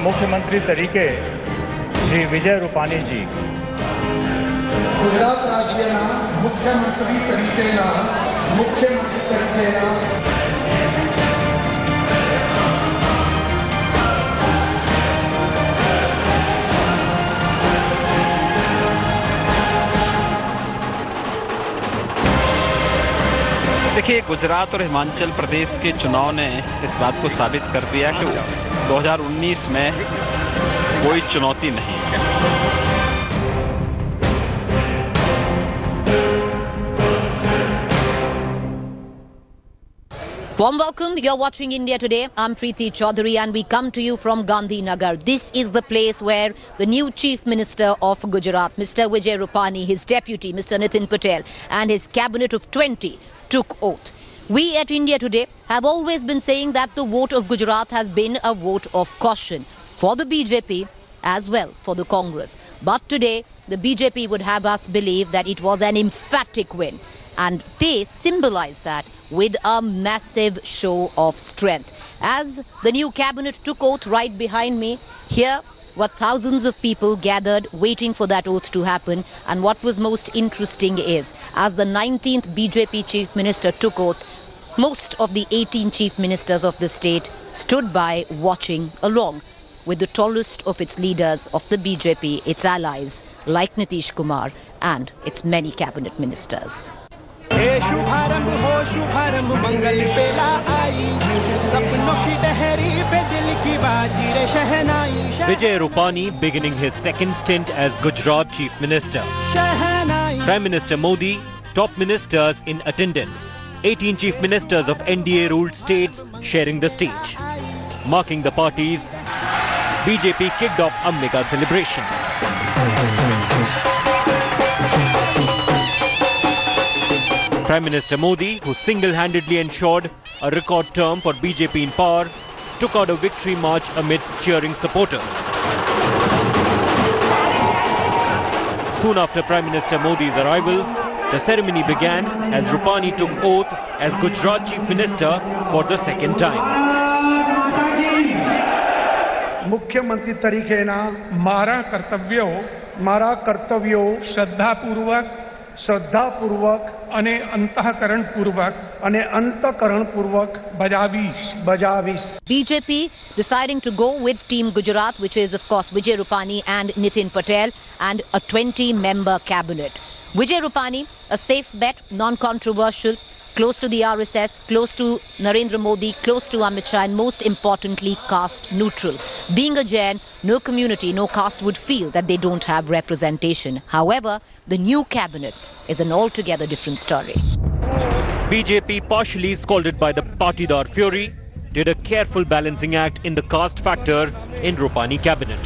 मुख्यमंत्री तरीके श्री विजय रूपानी जी गुजरात राज्यના મુખ્યમંત્રી તરીકેના देखिए, गुजरात और हिमाचल प्रदेश के चुनाव ने इस बात को साबित कर दिया कि 2019 में कोई चुनौती नहीं है। Warm welcome. You're watching India Today. I'm Preeti Chaudhary and we come to you from Gandhinagar. This is the place where the new Chief Minister of Gujarat, Mr. Vijay Rupani, his deputy, Mr. Nitin Patel, and his cabinet of 20 took oath. We at India Today have always been saying that the vote of Gujarat has been a vote of caution for the BJP as well for the Congress. But today, the BJP would have us believe that it was an emphatic win. And they symbolize that with a massive show of strength. As the new cabinet took oath right behind me, here were thousands of people gathered waiting for that oath to happen. And what was most interesting is, as the 19th BJP Chief Minister took oath, most of the 18 Chief Ministers of the state stood by watching along with the tallest of its leaders of the BJP, its allies like Nitish Kumar and its many cabinet ministers. Vijay Rupani beginning his second stint as Gujarat Chief Minister. Prime Minister Modi, top ministers in attendance. 18 Chief Ministers of NDA-ruled states sharing the stage. Marking the parties, BJP kicked off a mega celebration. Prime Minister Modi, who single-handedly ensured a record term for BJP in power, took out a victory march amidst cheering supporters. Soon after Prime Minister Modi's arrival, the ceremony began as Rupani took oath as Gujarat Chief Minister for the second time. મુખ્યમંત્રી તરીકેના મારા કર્તવ્યો શ્રદ્ધાપૂર્વક અને અંતઃકરણપૂર્વક બજાવીશ. BJP deciding to go with Team Gujarat, which is of course Vijay Rupani and Nitin Patel, and a 20-member cabinet. Vijay Rupani, a safe bet, non-controversial, close to the RSS, close to Narendra Modi, close to Amit Shah, and most importantly, caste neutral. Being a Jain, no community, no caste would feel that they don't have representation. However, the new cabinet is an altogether different story. BJP, partially scolded by the Patidar fury, did a careful balancing act in the caste factor in Rupani cabinet.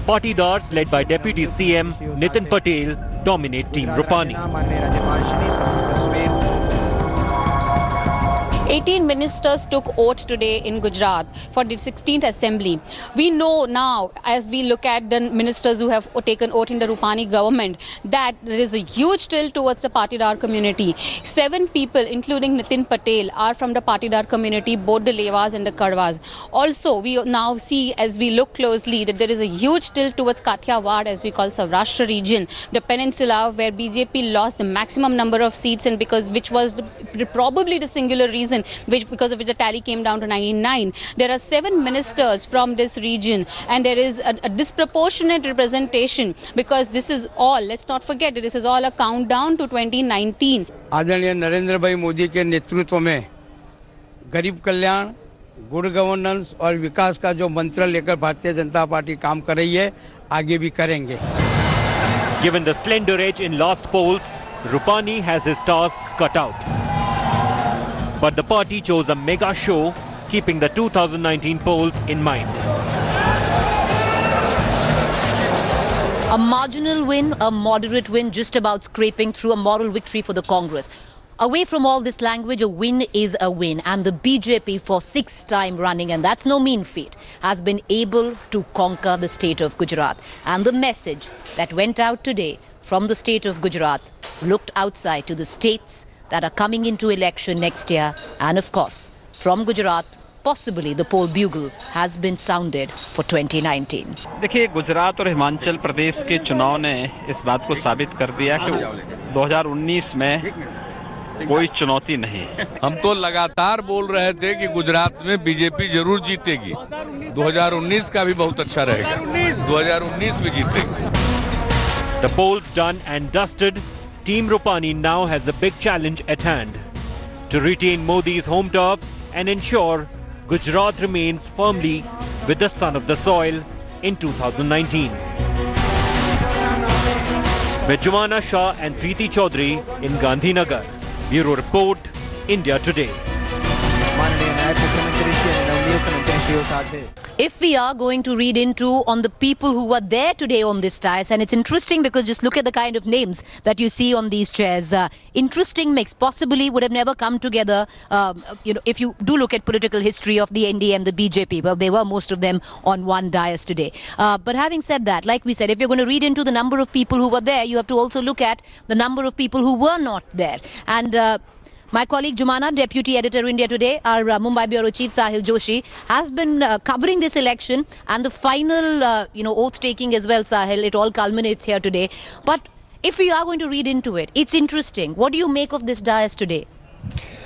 Patidars, led by Deputy CM Nitin Patel, dominate Team Rupani. 18 ministers took oath today in Gujarat for the 16th Assembly. We know now, as we look at the ministers who have taken oath in the Rupani government, that there is a huge tilt towards the Patidar community. 7 people, including Nitin Patel, are from the Patidar community, both the Levas and the Karwas. Also, we now see, as we look closely, that there is a huge tilt towards Kathiawad, as we call Saurashtra region, the peninsula, where BJP lost the maximum number of seats, and which was probably the singular reason because of which the tally came down to 99. There are 7 ministers from this region, and there is a disproportionate representation, because this is all, let's not forget, this is all a countdown to 2019. आदरणीय नरेंद्र भाई मोदी के नेतृत्व में गरीब कल्याण, good governance और विकास का जो मंत्र लेकर भारतीय जनता पार्टी काम कर रही है, आगे भी करेंगे. Given the slender edge in last polls, Rupani has his task cut out. But the party chose a mega show, keeping the 2019 polls in mind. A marginal win, a moderate win, just about scraping through a moral victory for the Congress. Away from all this language, a win is a win, and the BJP, for 6th time running, and that's no mean feat, has been able to conquer the state of Gujarat. And the message that went out today from the state of Gujarat looked outside to the states that are coming into election next year, and of course from Gujarat possibly the poll bugle has been sounded for 2019. देखिए, गुजरात और हिमाचल प्रदेश के चुनाव ने इस बात को साबित कर दिया कि 2019 में कोई चुनौती नहीं। हम तो लगातार बोल रहे थे कि गुजरात में बीजेपी जरूर जीतेगी। 2019 का भी बहुत अच्छा रहेगा। 2019 भी जीतेगी। The polls done and dusted, Team Rupani now has a big challenge at hand to retain Modi's home turf and ensure Gujarat remains firmly with the son of the soil in 2019. With Jumana Shah and Preeti Chaudhary in Gandhinagar. Bureau Report, India Today. If we are going to read into on the people who were there today on this dais, and it's interesting because just look at the kind of names that you see on these chairs. Interesting mix, possibly would have never come together. If you do look at political history of the NDA and the BJP, well, they were most of them on one dais today. But having said that, like we said, if you're going to read into the number of people who were there, you have to also look at the number of people who were not there. And my colleague Jumana, Deputy Editor India Today, our Mumbai Bureau Chief Sahil Joshi, has been covering this election and the final, oath-taking as well, Sahil. It all culminates here today. But if we are going to read into it, it's interesting. What do you make of this dais today?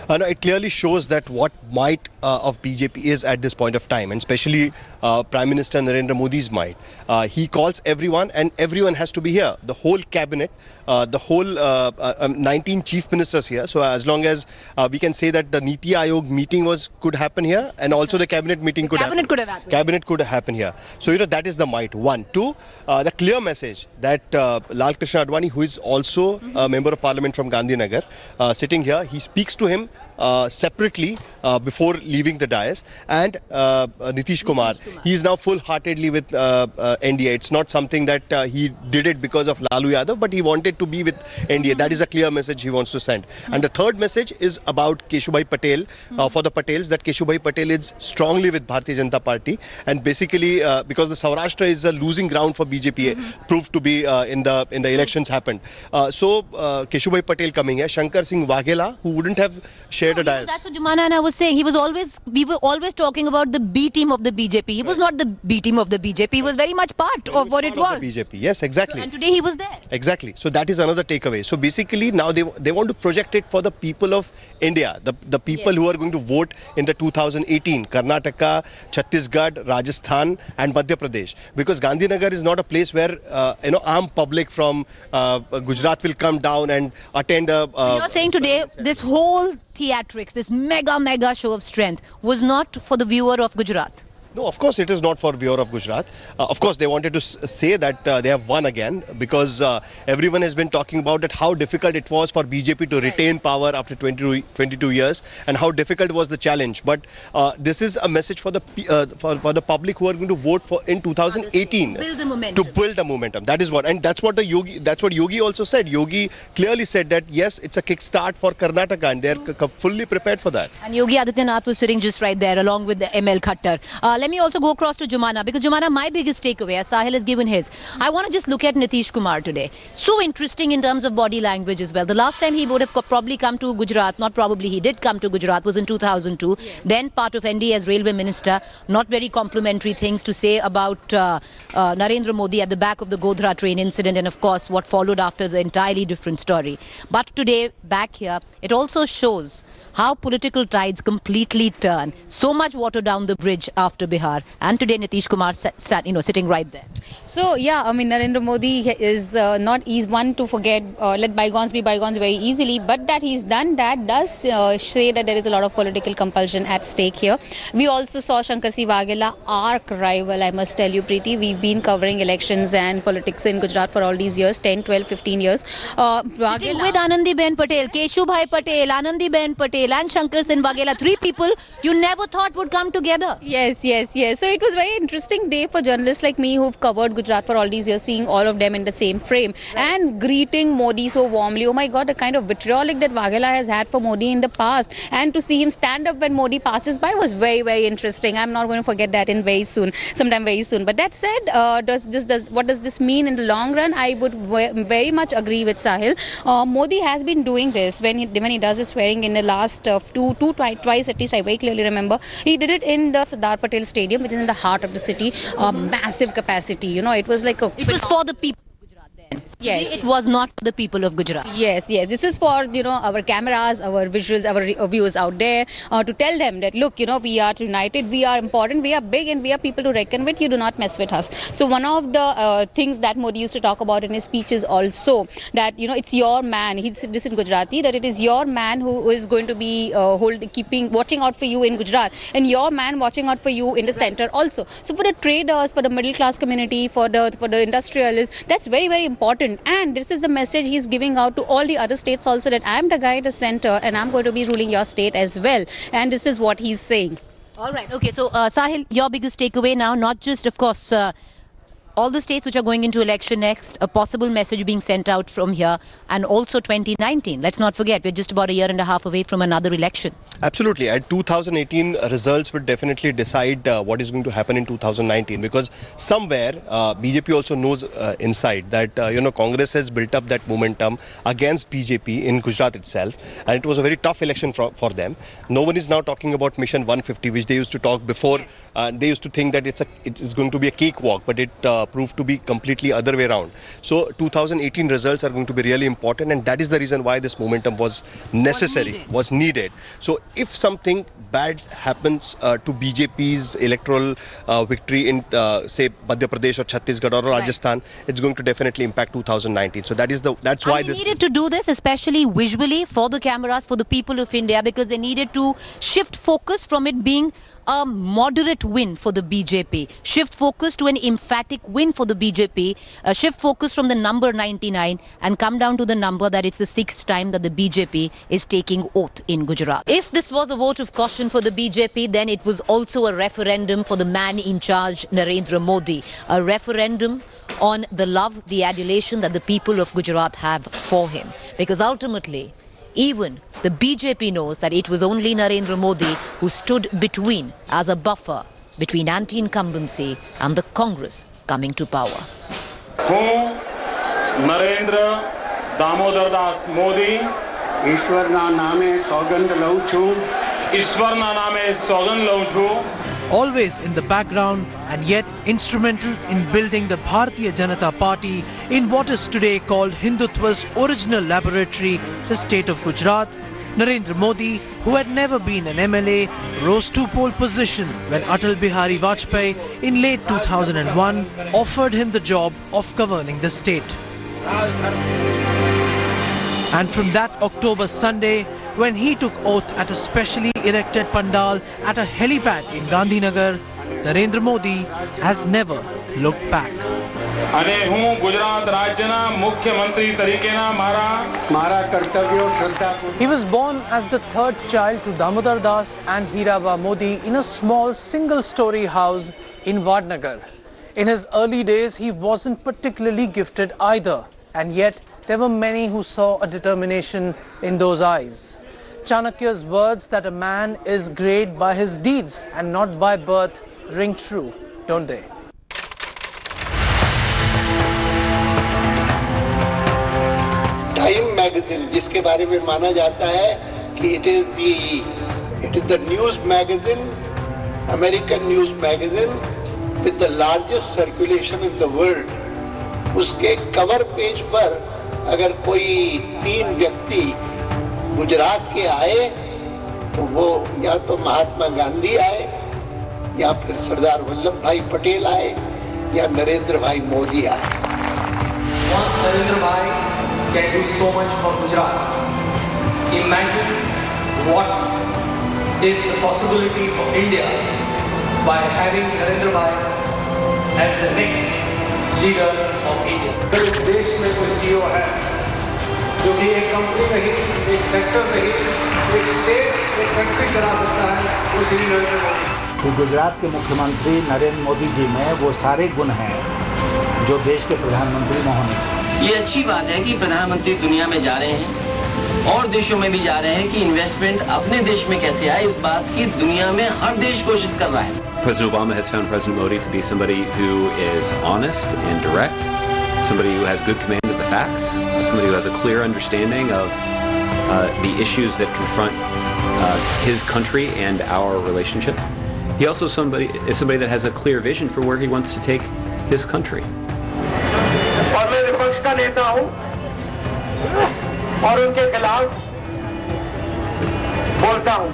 No, it clearly shows that what might of BJP is at this point of time, and especially Prime Minister Narendra Modi's might. He calls everyone, and everyone has to be here. The whole cabinet, the whole 19 chief ministers here. So as long as we can say that the Niti Aayog meeting could happen here, and also the cabinet meeting could happen. Cabinet could happen here. So that is the might. One, two, the clear message that Lal Krishna Advani, who is also a member of Parliament from Gandhinagar, sitting here, he speaks to him separately before leaving the dais, and Nitish Kumar, he is now full-heartedly with NDA. It's not something that he did it because of Lalu Yadav, but he wanted to be with NDA. That is a clear message he wants to send. And the third message is about Keshubhai Patel, for the Patels, that Keshubhai Patel is strongly with Bharatiya Janata Party, and basically because the Saurashtra is a losing ground for BJP, proved to be in the elections happened. So Keshubhai Patel coming here, Shankar Singh Waghela, who wouldn't have shared a dais. That's what Jumana and I was saying. We were always talking about the B team of the BJP. He was not the B team of the BJP. He was very much part of what it was. BJP, yes, exactly. And today he was there. Exactly. So that is another takeaway. So basically now they want to project it for the people of India, the people who are going to vote in the 2018 Karnataka, Chhattisgarh, Rajasthan, and Madhya Pradesh. Because Gandhinagar is not a place where armed public from Gujarat will come down and attend a. You're saying today this whole theatrics, this mega show of strength was not for the viewer of Gujarat. No, of course it is not for viewer of Gujarat. Of course they wanted to say that they have won again, because everyone has been talking about it, how difficult it was for BJP to retain power after 22 years, and how difficult was the challenge. But this is a message for the public who are going to vote for in 2018 build the momentum. To build a momentum. That is what, and that's what Yogi also said. Yogi clearly said that yes, it's a kickstart for Karnataka, and they are fully prepared for that. And Yogi Adityanath was sitting just right there along with the ML Khattar. Let me also go across to Jumana, because Jumana, my biggest takeaway, as Sahil has given his, I want to just look at Nitish Kumar today. So interesting in terms of body language as well. The last time he would have probably come to Gujarat, not probably, he did come to Gujarat, was in 2002. Yes. Then part of NDA as railway minister. Not very complimentary things to say about Narendra Modi at the back of the Godhra train incident, and of course what followed after is an entirely different story. But today, back here, it also shows how political tides completely turn. So much water down the bridge after Bihar, and today Nitish Kumar sitting right there. So yeah, I mean, Narendra Modi is not one to forget, let bygones be bygones very easily, but that he's done that does say that there is a lot of political compulsion at stake here. We also saw Shankar Singh Waghela, arch rival, I must tell you, Preeti. We've been covering elections and politics in Gujarat for all these years, 10, 12, 15 years. Sitting with Anandiben Patel, Keshubhai Patel, Anandiben Patel and Shankar Singh Waghela, three people you never thought would come together. Yes. Yes, yes. So it was a very interesting day for journalists like me who've covered Gujarat for all these years, seeing all of them in the same frame and greeting Modi so warmly. Oh my God, the kind of vitriolic that Waghela has had for Modi in the past, and to see him stand up when Modi passes by was very, very interesting. I'm not going to forget that sometime very soon. But that said, what does this mean in the long run? I would very much agree with Sahil. Modi has been doing this when he does his swearing in the last twice at least. I very clearly remember he did it in the Sardar Patel Stadium, which is in the heart of the city, massive capacity. You know, it was like It was for the people. Yes, it was not for the people of Gujarat. Yes, yes. This is for, our cameras, our visuals, our viewers out there, to tell them that, look, we are united, we are important, we are big, and we are people to reckon with. You do not mess with us. So one of the things that Modi used to talk about in his speeches also, that, it's your man. He said this in Gujarati, that it is your man who is going to be watching out for you in Gujarat, and your man watching out for you in the center also. So for the traders, for the middle class community, for the industrialists, that's very, very important. And this is the message he's giving out to all the other states also, that I'm the guy at the center and I'm going to be ruling your state as well. And this is what he's saying. All right. Okay. So, Sahil, your biggest takeaway now, not just, of course, all the states which are going into election next, a possible message being sent out from here, and also 2019. Let's not forget, we're just about a year and a half away from another election. Absolutely. And 2018 results would definitely decide what is going to happen in 2019, because somewhere BJP also knows inside that Congress has built up that momentum against BJP in Gujarat itself, and it was a very tough election for them. No one is now talking about Mission 150, which they used to talk before. They used to think that it's going to be a cakewalk, but it proved to be completely other way around. So 2018 results are going to be really important, and that is the reason why this momentum was necessary, was needed. So if something bad happens to BJP's electoral victory in say Madhya Pradesh or Chhattisgarh or Rajasthan, it's going to definitely impact 2019. So that's why they needed to do this, especially visually, for the cameras, for the people of India, because they needed to shift focus from it being a moderate win for the BJP, shift focus to an emphatic win for the BJP, shift focus from the number 99 and come down to the number that it's the 6th time that the BJP is taking oath in Gujarat. If this was a vote of caution for the BJP, then it was also a referendum for the man in charge, Narendra Modi, a referendum on the love, the adulation that the people of Gujarat have for him, because ultimately even the BJP knows that it was only Narendra Modi who stood between, as a buffer between anti-incumbency and the Congress coming to power. હું નરેન્દ્ર દામોદરદાસ મોદી ઈશ્વરના નામે સોગંદ લઉં છું. ઈશ્વરના નામે સોગંદ લઉં છું. Always in the background and yet instrumental in building the Bharatiya Janata Party in what is today called Hindutva's original laboratory, the state of Gujarat, Narendra Modi, who had never been an MLA, rose to pole position when Atal Bihari Vajpayee in late 2001 offered him the job of governing the state. And from that October Sunday, when he took oath at a specially erected pandal at a helipad in Gandhinagar, Narendra Modi has never looked back. અને હું ગુજરાત રાજ્યના મુખ્યમંત્રી તરીકેના મારા કર્તવ્યો શ્રદ્ધાપૂર્વક. He was born as the third child to Damodar Das and Hiraba Modi in a small single-story house in Vadnagar. In his early days, he wasn't particularly gifted either, and yet there were many who saw a determination in those eyes. Chanakya's words that a man is great by his deeds and not by birth ring true, don't they? Time magazine, जिसके बारे में माना जाता है कि it is the news magazine, American news magazine with the largest circulation in the world, उसके cover page पर अगर कोई 3 व्यक्ति गुजरात के आए तो वो या तो महात्मा गांधी आए, या फिर सरदार वल्लभ भाई पटेल आए, या नरेंद्र भाई मोदी आए. नरेंद्र भाई can do so much for Gujarat. Imagine what is the possibility for India by having Narendra Bhai as the next leader of India. अगर इस देश में कोई CEO है जो कि एक कंपनी नहीं, एक सेक्टर नहीं, एक स्टेट, एक कंट्री चला सकता है, वो श्री नरेंद्र मोदी. कि गुजरात के मुख्यमंत्री नरेंद्र मोदी जी में वो सारे गुण हैं जो देश के प्रधानमंत्री में होने चाहिए। ये अच्छी बात है कि प्रधानमंत्री दुनिया में जा रहे हैं और देशों में भी जा रहे हैं कि इन्वेस्टमेंट अपने देश में कैसे आए, इस बात की दुनिया में हर देश कोशिश कर रहा है। President Obama has found President Modi to be somebody who is honest and direct, somebody who has good command of the facts, somebody who has a clear understanding of the issues that confront his country and our relationship. He also is somebody that has a clear vision for where he wants to take this country. और मैं विपक्ष का नेता हूं और उनके खिलाफ बोलता हूं,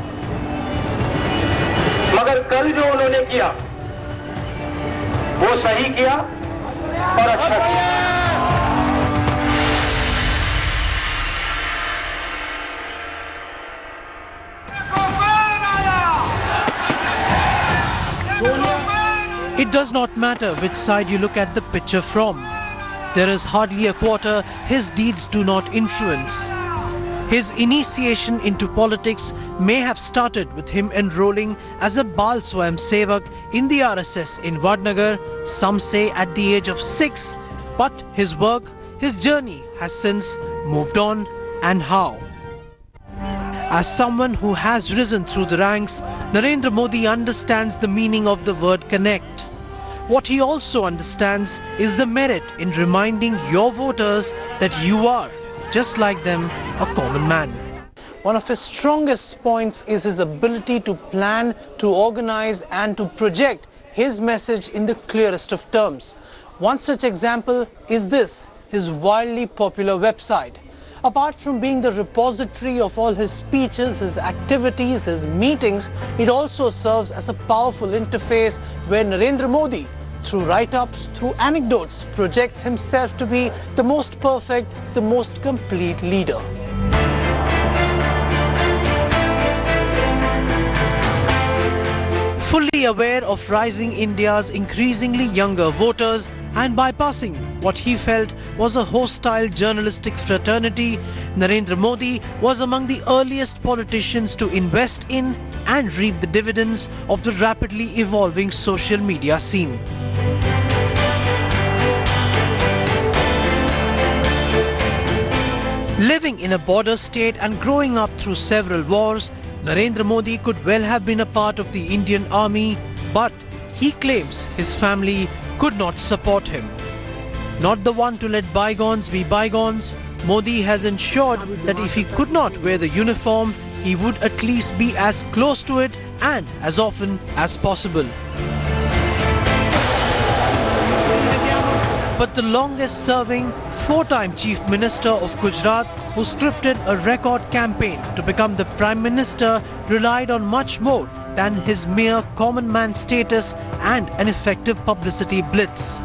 मगर कल जो उन्होंने किया वो सही किया और अच्छा किया। It does not matter which side you look at the picture from. There is hardly a quarter his deeds do not influence. His initiation into politics may have started with him enrolling as a Bal Swayam Sevak in the RSS in Gandhinagar, some say at the age of 6, but his work, his journey has since moved on, and how? As someone who has risen through the ranks, Narendra Modi understands the meaning of the word connect. What he also understands is the merit in reminding your voters that you are, just like them, a common man. One of his strongest points is his ability to plan, to organize and to project his message in the clearest of terms. One such example is this, his wildly popular website. Apart from being the repository of all his speeches, his activities, his meetings, it also serves as a powerful interface where Narendra Modi, through write-ups, through anecdotes, projects himself to be the most perfect, the most complete leader. Fully aware of rising India's increasingly younger voters and bypassing what he felt was a hostile journalistic fraternity, Narendra Modi was among the earliest politicians to invest in and reap the dividends of the rapidly evolving social media scene. Living in a border state and growing up through several wars, Narendra Modi could well have been a part of the Indian army, but he claims his family could not support him. Not the one to let bygones be bygones, Modi has ensured that if he could not wear the uniform, he would at least be as close to it and as often as possible. But the longest serving, four-time Chief Minister of Gujarat, who scripted a record campaign to become the Prime Minister, relied on much more than his mere common man status and an effective publicity blitz.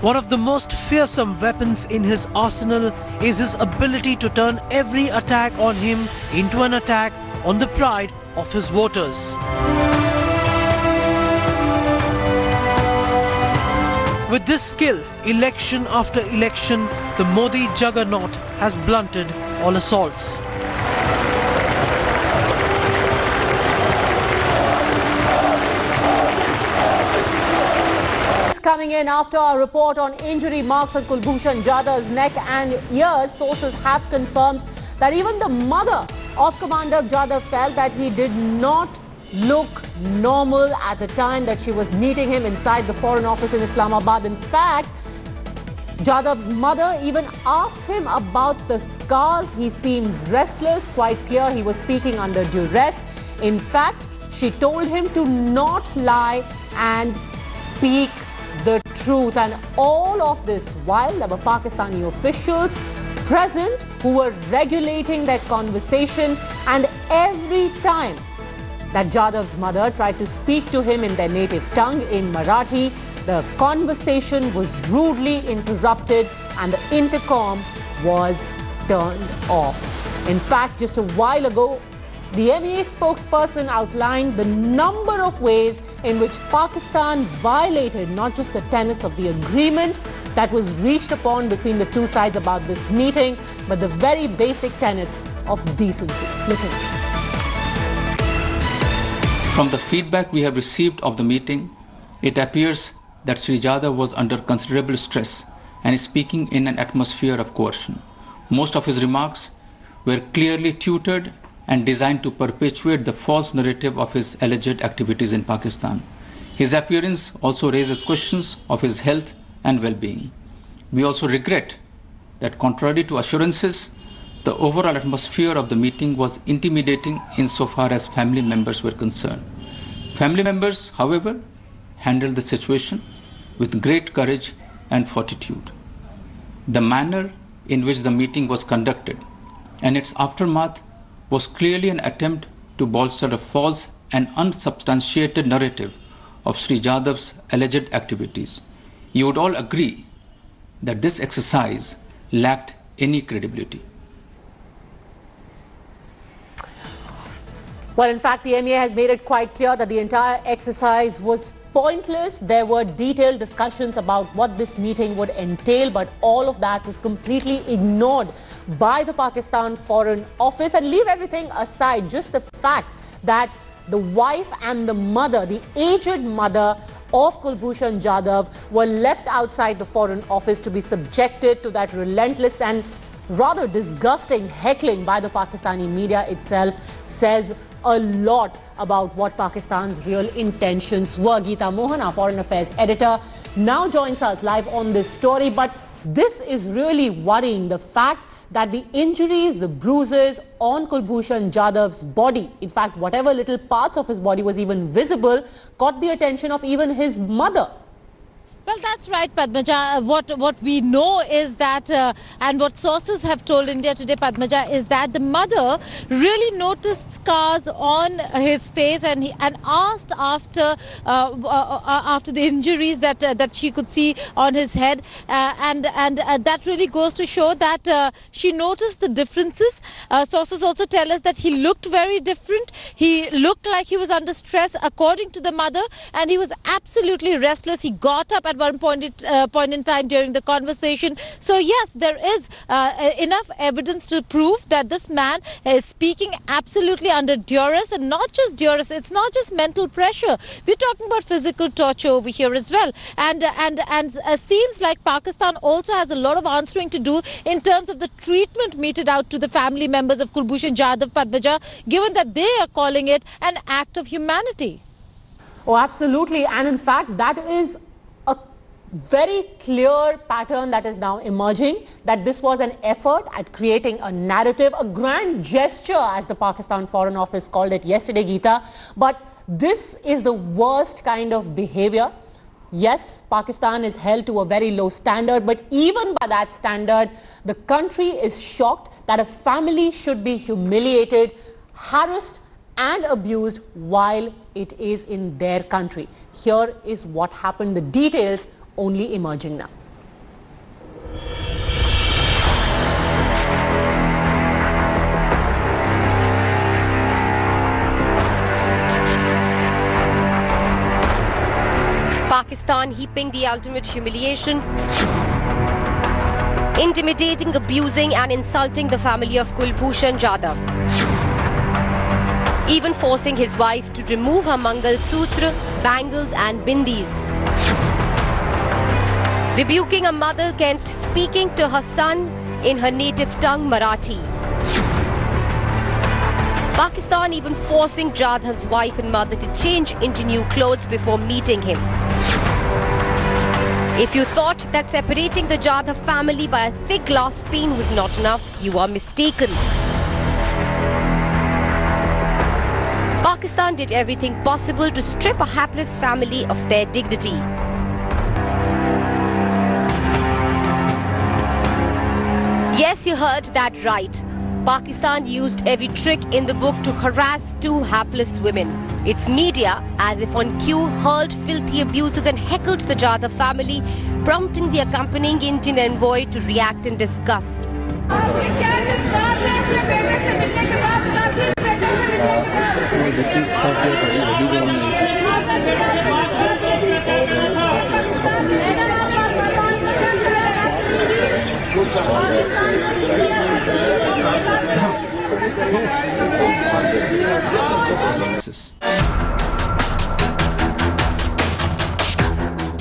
One of the most fearsome weapons in his arsenal is his ability to turn every attack on him into an attack on the pride of his voters. With this skill, election after election, the Modi juggernaut has blunted all assaults. Coming in after our report on injury marks on Kulbhushan Jadhav's neck and ears, sources have confirmed that even the mother of Commander Jadhav felt that he did not look normal at the time that she was meeting him inside the Foreign Office in Islamabad. In fact, Jadhav's mother even asked him about the scars. He seemed restless, quite clear he was speaking under duress. In fact, she told him to not lie and speak the truth. And all of this while there were Pakistani officials present who were regulating that conversation, and every time that Jadhav's mother tried to speak to him in their native tongue, in Marathi, the conversation was rudely interrupted and the intercom was turned off. In fact, just a while ago, the MEA spokesperson outlined the number of ways in which Pakistan violated not just the tenets of the agreement that was reached upon between the two sides about this meeting, but the very basic tenets of decency. Listen. From the feedback we have received of the meeting, it appears that Sri Jadhav was under considerable stress and is speaking in an atmosphere of coercion. Most of his remarks were clearly tutored and designed to perpetuate the false narrative of his alleged activities in Pakistan. His appearance also raises questions of his health and well-being. We also regret that, contrary to assurances, the overall atmosphere of the meeting was intimidating insofar as family members were concerned. Family members, however, handled the situation with great courage and fortitude. The manner in which the meeting was conducted and its aftermath was clearly an attempt to bolster a false and unsubstantiated narrative of Sri Jadhav's alleged activities. You would all agree that this exercise lacked any credibility. Well, in fact, the MEA has made it quite clear that the entire exercise was pointless. There were detailed discussions about what this meeting would entail, but all of that was completely ignored by the Pakistan Foreign Office. And leave everything aside, just the fact that the wife and the mother, the aged mother of Kulbhushan Jadhav, were left outside the Foreign Office to be subjected to that relentless and rather disgusting heckling by the Pakistani media itself says a lot about what Pakistan's real intentions were. Geeta Mohan, our Foreign Affairs editor, now joins us live on this story. But this is really worrying, the fact that the injuries, the bruises on Kulbhushan Jadhav's body, in fact, whatever little parts of his body was even visible, caught the attention of even his mother. Well, that's right, Padmaja. What we know is that, and what sources have told India Today, Padmaja, is that the mother really noticed scars on his face and asked after the injuries that she could see on his head, and that really goes to show that she noticed the differences. Sources also tell us that he looked very different. He looked like he was under stress, according to the mother, and he was absolutely restless. He got up at one point in time during the conversation. So yes, there is enough evidence to prove that this man is speaking absolutely under duress, and not just duress. It's not just mental pressure. We're talking about physical torture over here as well. And seems like Pakistan also has a lot of answering to do in terms of the treatment meted out to the family members of Kulbhushan Jadhav, Padmaja, given that they are calling it an act of humanity. Oh, absolutely. And in fact, that is a very clear pattern that is now emerging, that this was an effort at creating a narrative, a grand gesture, as the Pakistan Foreign Office called it yesterday, Geeta. But this is the worst kind of behavior. Yes, Pakistan is held to a very low standard, but even by that standard, the country is shocked that a family should be humiliated, harassed and abused while it is in their country. Here is what happened, the details only emerging now. Pakistan heaping the ultimate humiliation, intimidating, abusing and insulting the family of Kulbhushan Jadhav, even forcing his wife to remove her Mangal Sutra, bangles and bindis, rebuking a mother against speaking to her son in her native tongue Marathi. Pakistan even forcing Jadhav's wife and mother to change into new clothes before meeting him. If you thought that separating the Jadhav family by a thick glass pane was not enough, you are mistaken. Pakistan did everything possible to strip a hapless family of their dignity. Yes, you heard that right. Pakistan used every trick in the book to harass two hapless women. Its media, as if on cue, hurled filthy abuses and heckled the Jadhav family, prompting the accompanying Indian envoy to react in disgust.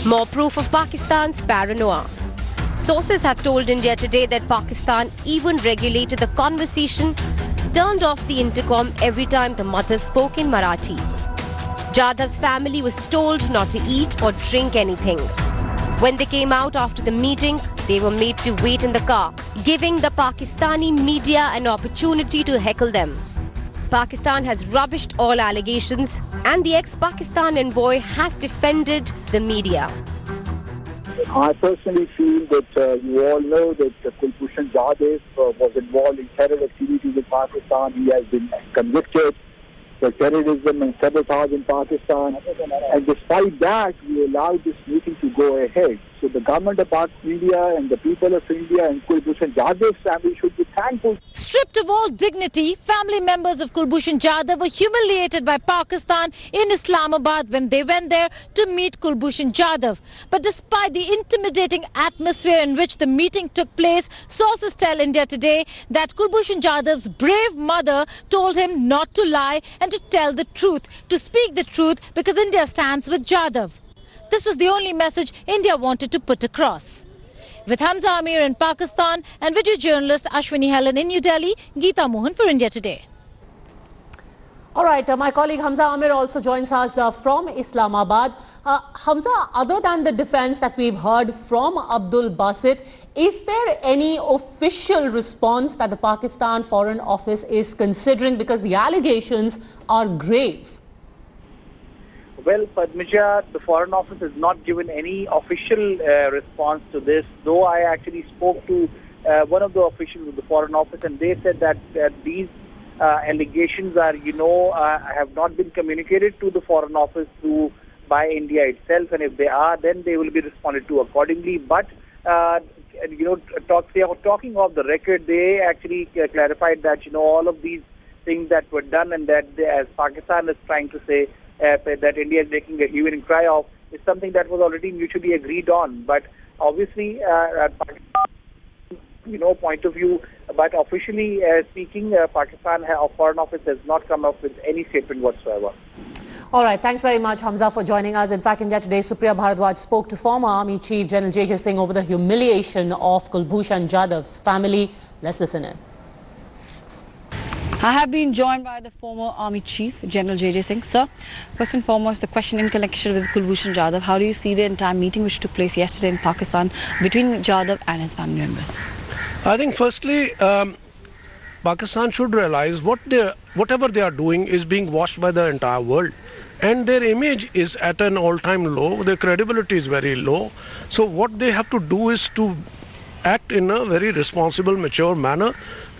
More proof of Pakistan's paranoia. Sources have told India today that Pakistan even regulated the conversation, turned off the intercom every time the mother spoke in Marathi. Jadhav's family was told not to eat or drink anything. When they came out after the meeting, they were made to wait in the car, giving the Pakistani media an opportunity to heckle them. Pakistan has rubbished all allegations, and the ex-Pakistan envoy has defended the media. I personally feel that you all know that Kulbhushan Jadhav was involved in terror activities in Pakistan. He has been convicted for terrorism and sabotage in Pakistan. And despite that, we allowed this meeting to go ahead. So the government of India and the people of India and Kulbhushan Jadhav's family should be thankful. Stripped of all dignity, family members of Kulbhushan Jadhav were humiliated by Pakistan in Islamabad when they went there to meet Kulbhushan Jadhav. But despite the intimidating atmosphere in which the meeting took place, sources tell India today that Kulbhushan Jadhav's brave mother told him not to lie and to tell the truth, to speak the truth, because India stands with Jadhav. This was the only message India wanted to put across. With Hamza Amir in Pakistan and video journalist Ashwini Helen in New Delhi, Geeta Mohan for India Today. All right, my colleague Hamza Amir also joins us from Islamabad. Hamza, other than the defense that we've heard from Abdul Basit, is there any official response that the Pakistan Foreign Office is considering, because the allegations are grave? Well, Padmaja, the Foreign Office has not given any official response to this, though I actually spoke to one of the officials of the Foreign Office, and they said that these allegations are, have not been communicated to the Foreign Office by India itself, and if they are, then they will be responded to accordingly. But, talking off the record, they actually clarified that, all of these things that were done and that as Pakistan is trying to say, that India is making a hue and cry of, is something that was already mutually agreed on. But obviously, at Pakistan, point of view, but officially speaking, Pakistan Foreign Office has not come up with any statement whatsoever. All right, thanks very much, Hamza, for joining us. In fact, India Today, Supriya Bharadwaj spoke to former Army Chief General J.J. Singh over the humiliation of Kulbhushan Jadhav's family. Let's listen in. I have been joined by the former Army Chief, General J.J. Singh. Sir, first and foremost, the question in connection with Kulbhushan Jadhav. How do you see the entire meeting which took place yesterday in Pakistan between Jadhav and his family members? I think firstly, Pakistan should realize whatever they are doing is being watched by the entire world. And their image is at an all-time low. Their credibility is very low. So what they have to do is to act in a very responsible, mature manner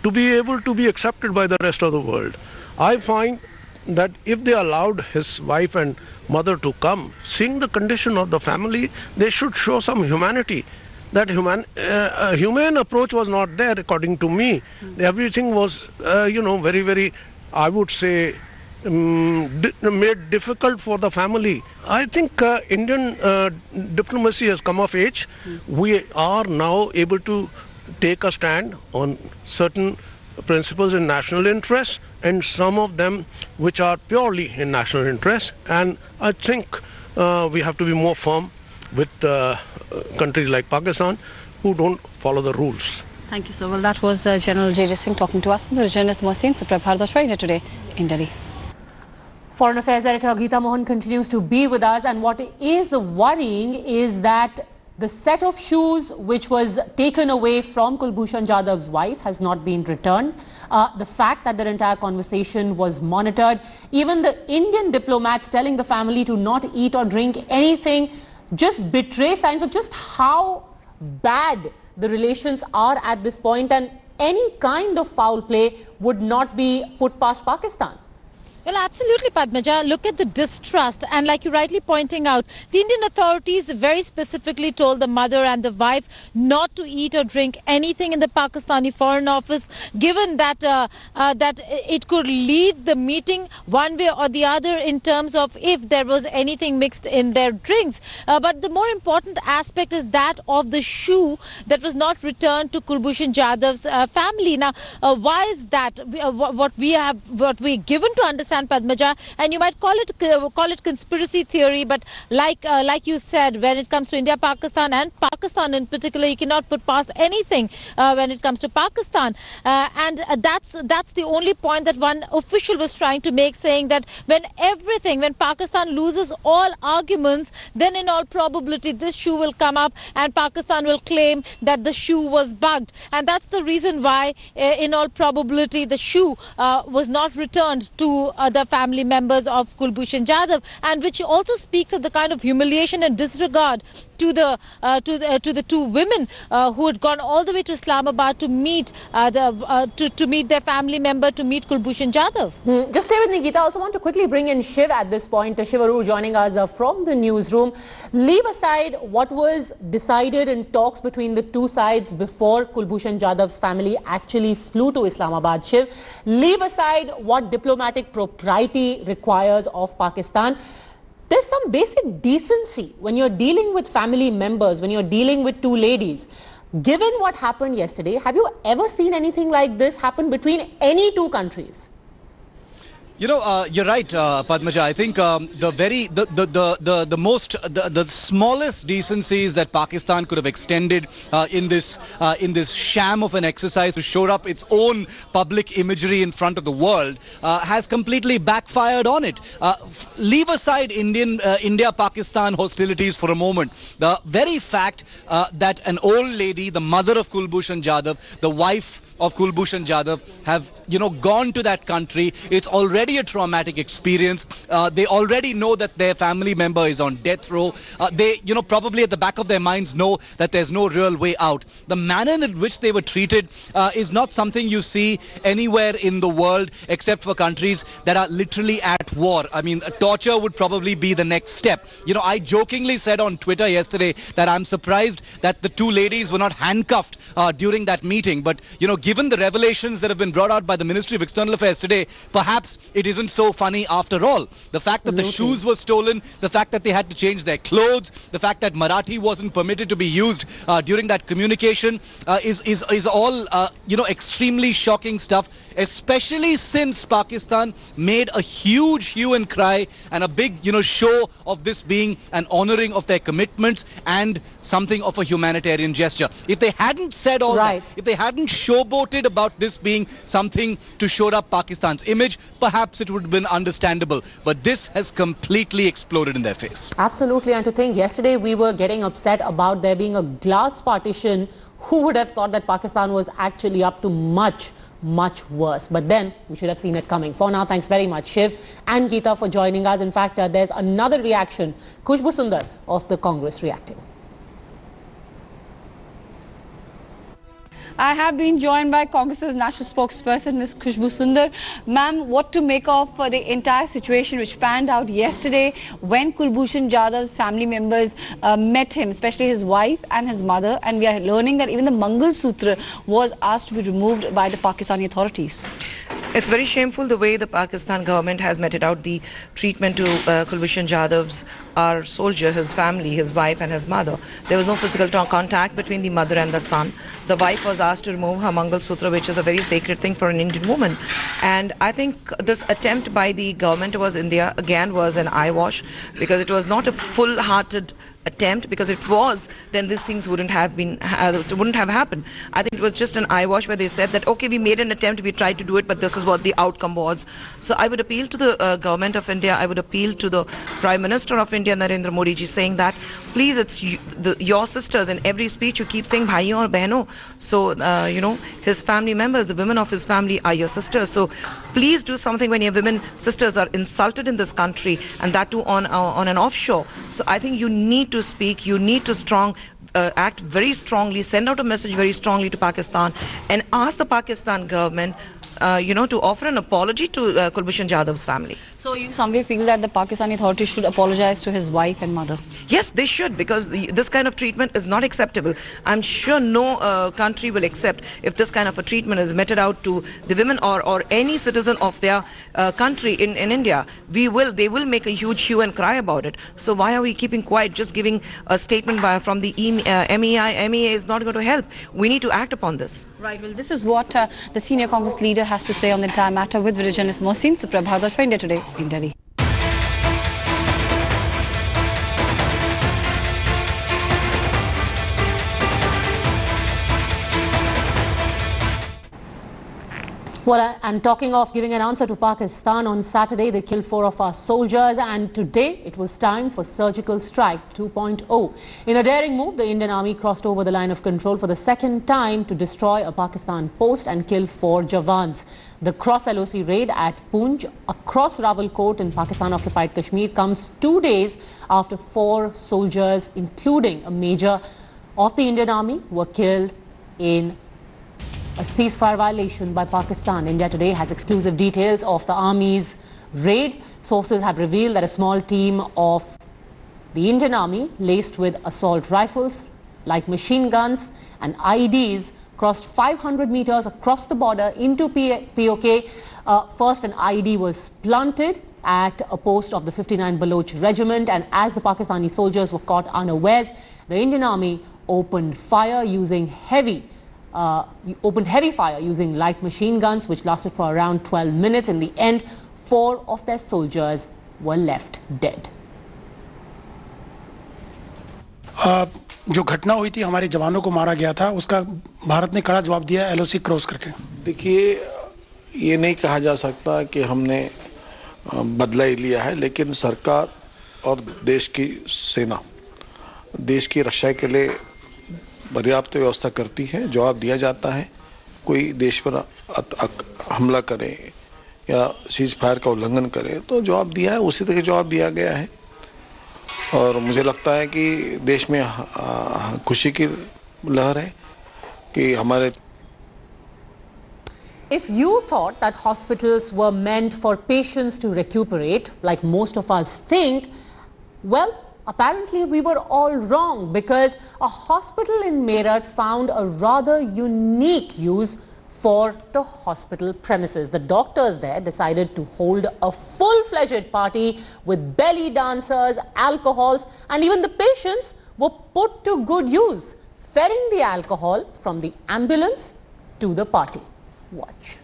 to be able to be accepted by the rest of the world. I find that if they allowed his wife and mother to come, seeing the condition of the family, they should show some humanity. That humane approach was not there, according to me. Everything was, very, very, I would say, made difficult for the family. I think Indian diplomacy has come of age. We are now able to take a stand on certain principles in national interest and some of them which are purely in national interest. And I think we have to be more firm with countries like Pakistan who don't follow the rules. Thank you, sir. Well, that was General J.J. Singh talking to us. The journalist Mohsin Supriya Bharadwaj for India Today in Delhi. Foreign Affairs Editor Geeta Mohan continues to be with us, and what is worrying is that the set of shoes which was taken away from Kulbhushan Jadhav's wife has not been returned. The fact that their entire conversation was monitored, even the Indian diplomats telling the family to not eat or drink anything, just betray signs of just how bad the relations are at this point, and any kind of foul play would not be put past Pakistan. Well, absolutely, Padmaja. Look at the distrust. And like you rightly pointing out, the Indian authorities very specifically told the mother and the wife not to eat or drink anything in the Pakistani Foreign Office, given that that it could lead the meeting one way or the other in terms of if there was anything mixed in their drinks. But the more important aspect is that of the shoe that was not returned to Kulbhushan Jadhav's family. Now, why is that? What we're given to understand Pakistan, Padmaja, and you might call it conspiracy theory, but like you said, when it comes to India, Pakistan, and Pakistan in particular, you cannot put past anything when it comes to Pakistan, and that's the only point that one official was trying to make, saying that when Pakistan loses all arguments, then in all probability this shoe will come up and Pakistan will claim that the shoe was bugged, and that's the reason why in all probability the shoe was not returned to the family members of Kulbhushan Jadhav, and which also speaks of the kind of humiliation and disregard to the two women who had gone all the way to Islamabad to meet their family member, to meet Kulbhushan Jadhav. Just stay with me, Geeta. I also want to quickly bring in Shiv at this point. Shiv Arur joining us from the newsroom. Leave aside what was decided in talks between the two sides before Kulbhushan Jadhav's family actually flew to Islamabad. Shiv, leave aside what diplomatic propriety requires of Pakistan. There's some basic decency when you're dealing with family members, when you're dealing with two ladies. Given what happened yesterday, have you ever seen anything like this happen between any two countries? You know, you're right, Padmaja. I think the smallest decencies that Pakistan could have extended in this sham of an exercise to shore up its own public imagery in front of the world has completely backfired on it. Leave aside India-Pakistan hostilities for a moment. The very fact that an old lady, the mother of Kulbhushan Jadhav, the wife of Kulbhushan Jadhav, have gone to that country. It's already a traumatic experience. They already know that their family member is on death row. They probably at the back of their minds know that there's no real way out. The manner in which they were treated is not something you see anywhere in the world except for countries that are literally at war. I mean, torture would probably be the next step. I jokingly said on Twitter yesterday that I'm surprised that the two ladies were not handcuffed during that meeting. But given the revelations that have been brought out by the Ministry of External Affairs today, perhaps it isn't so funny after all. The fact that the shoes were stolen, the fact that they had to change their clothes, the fact that Marathi wasn't permitted to be used during that communication is all extremely shocking stuff, especially since Pakistan made a huge hue and cry and a big show of this being an honoring of their commitments and something of a humanitarian gesture. If they hadn't said all that, if they hadn't showboated about this being something to shore up Pakistan's image, perhaps it would have been understandable. But this has completely exploded in their face. Absolutely. And to think yesterday we were getting upset about there being a glass partition, who would have thought that Pakistan was actually up to much worse? But then we should have seen it coming. For now, thanks very much, Shiv and Geeta, for joining us. In fact, there's another reaction. Khushbu Sundar of the Congress reacting. I have been joined by Congress's national spokesperson, Ms. Khushbu Sundar. Ma'am, what to make of the entire situation which panned out yesterday when Kulbhushan Jadhav's family members met him, especially his wife and his mother, and we are learning that even the Mangal Sutra was asked to be removed by the Pakistani authorities. It's very shameful the way the Pakistan government has meted out the treatment to Kulbhushan Jadhav's our soldier, his family, his wife and his mother. There was no physical contact between the mother and the son. The wife was asked to remove her Mangal Sutra, which is a very sacred thing for an Indian woman. And I think this attempt by the government of India again was an eyewash, because it was not a full-hearted attempt, because if it was, then these things wouldn't have happened. I think it was just an eyewash where they said that, okay, we made an attempt, we tried to do it, but this is what the outcome was. So I would appeal to the government of India, I would appeal to the Prime Minister of India, Narendra Modi ji, saying that, please, it's your sisters. In every speech you keep saying bhaiyon or behno. So, his family members, the women of his family are your sisters. So please do something when your women sisters are insulted in this country, and that too on an offshore. So I think you need to speak, you need to act very strongly, send out a message very strongly to Pakistan, and ask the Pakistan government to offer an apology to Kulbhushan Jadhav's family. So you somewhere feel that the Pakistani authorities should apologize to his wife and mother? Yes, they should, because this kind of treatment is not acceptable. I'm sure no country will accept if this kind of a treatment is meted out to the women or any citizen of their country in India. They will make a huge hue and cry about it. So why are we keeping quiet? Just giving a statement from the MEA is not going to help. We need to act upon this. Right. Well, this is what the senior Congress leader has to say on the entire matter with video journalist Mohsin. Suprabh Bhardwaj for India Today in Delhi. Well, and talking of giving an answer to Pakistan, on Saturday they killed 4 of our soldiers, and today it was time for Surgical Strike 2.0. In a daring move, the Indian Army crossed over the line of control for the second time to destroy a Pakistan post and kill 4 Jawans. The cross-LOC raid at Poonch across Rawalkot in Pakistan-occupied Kashmir comes 2 days after 4 soldiers, including a major of the Indian Army, were killed in a ceasefire violation by Pakistan. India Today has exclusive details of the Army's raid. Sources have revealed that a small team of the Indian Army, laced with assault rifles, light machine guns and IEDs, crossed 500 meters across the border into POK. First, an IED was planted at a post of the 59 Baloch Regiment, and as the Pakistani soldiers were caught unawares, the Indian Army opened heavy fire using light machine guns, which lasted for around 12 minutes. In the end, 4 of their soldiers were left dead. जो घटना हुई थी, हमारे जवानों को मारा गया था, उसका भारत ने कड़ा जवाब दिया LOC क्रॉस करके। देखिए, ये नहीं कहा जा सकता कि हमने बदला ही लिया है, लेकिन सरकार और देश की सेना देश की रक्षा के लिए पर्याप्त व्यवस्था करती है। जवाब दिया जाता है, कोई देश पर हमला करे या सीज फायर का उल्लंघन करे तो जवाब दिया है, उसी तरह जवाब दिया गया है। और मुझे लगता है कि देश में खुशी की लहर है कि हमारे If you thought that hospitals were meant for patients to recuperate, like most of us think, well, apparently we were all wrong, because a hospital in Meerut found a rather unique use for the hospital premises. The doctors there decided to hold a full-fledged party with belly dancers, alcohols, and even the patients were put to good use, ferrying the alcohol from the ambulance to the party. Watch.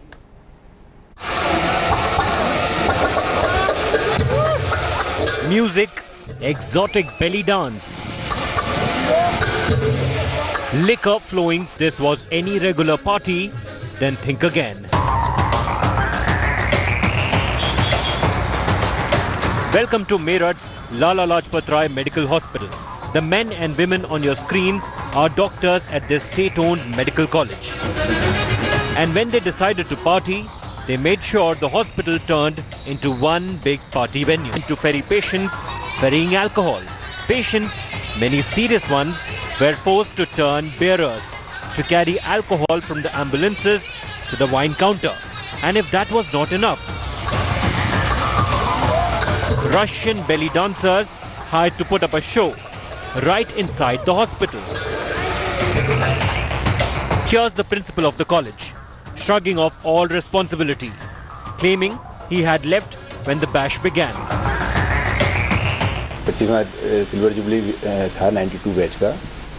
Music, exotic belly dance, liquor flowing. This was any regular party, then think again. Welcome to Meerut's Lala Lajpat Rai Medical Hospital. The men and women on your screens are doctors at this state-owned medical college. And when they decided to party, they made sure the hospital turned into one big party venue. To ferry patients, ferrying alcohol. Patients, many serious ones, were forced to turn bearers to carry alcohol from the ambulances to the wine counter. And if that was not enough, Russian belly dancers hired to put up a show right inside the hospital. Here's the principal of the college, shrugging off all responsibility, claiming he had left when the bash began. 25वां silver jubilee था 92 batch का,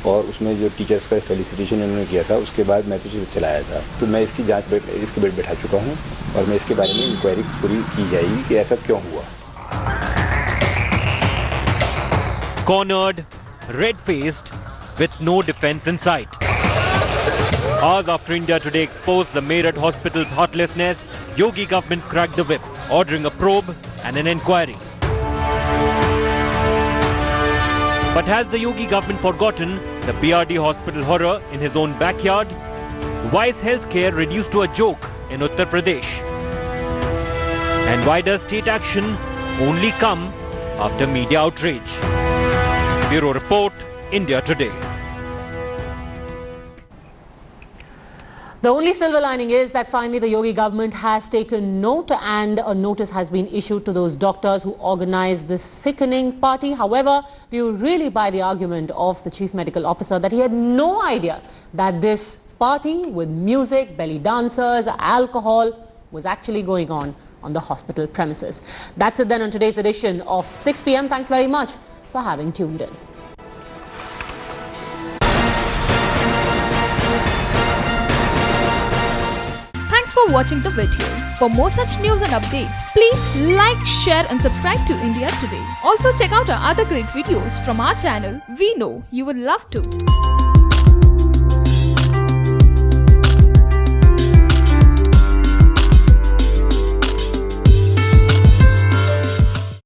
और उसमें जो teachers का felicitation उन्होंने किया था, उसके बाद मैं तो सिर्फ चलाया था। तो मैं इसकी जांच इसके बेट बैठा चुका हूं और मैं इसके बारे में इंक्वायरी पूरी की जाएगी कि ऐसा क्यों हुआ। Cornered, red-faced, with no defense in sight. Hours after India Today exposed the Meerut hospital's heartlessness, Yogi government cracked the whip, ordering a probe and an inquiry. But has the Yogi government forgotten the BRD hospital horror in his own backyard? Why is healthcare reduced to a joke in Uttar Pradesh? And why does state action only come after media outrage? Bureau Report, India Today. The only silver lining is that finally the Yogi government has taken note, and a notice has been issued to those doctors who organized this sickening party. However, do you really buy the argument of the chief medical officer that he had no idea that this party with music, belly dancers, alcohol was actually going on the hospital premises? That's it then on today's edition of 6 p.m. Thanks very much for having tuned in. Thanks for watching the video. For more such news and updates, please like, share and subscribe to India Today. Also check out our other great videos from our channel. We know you will love to.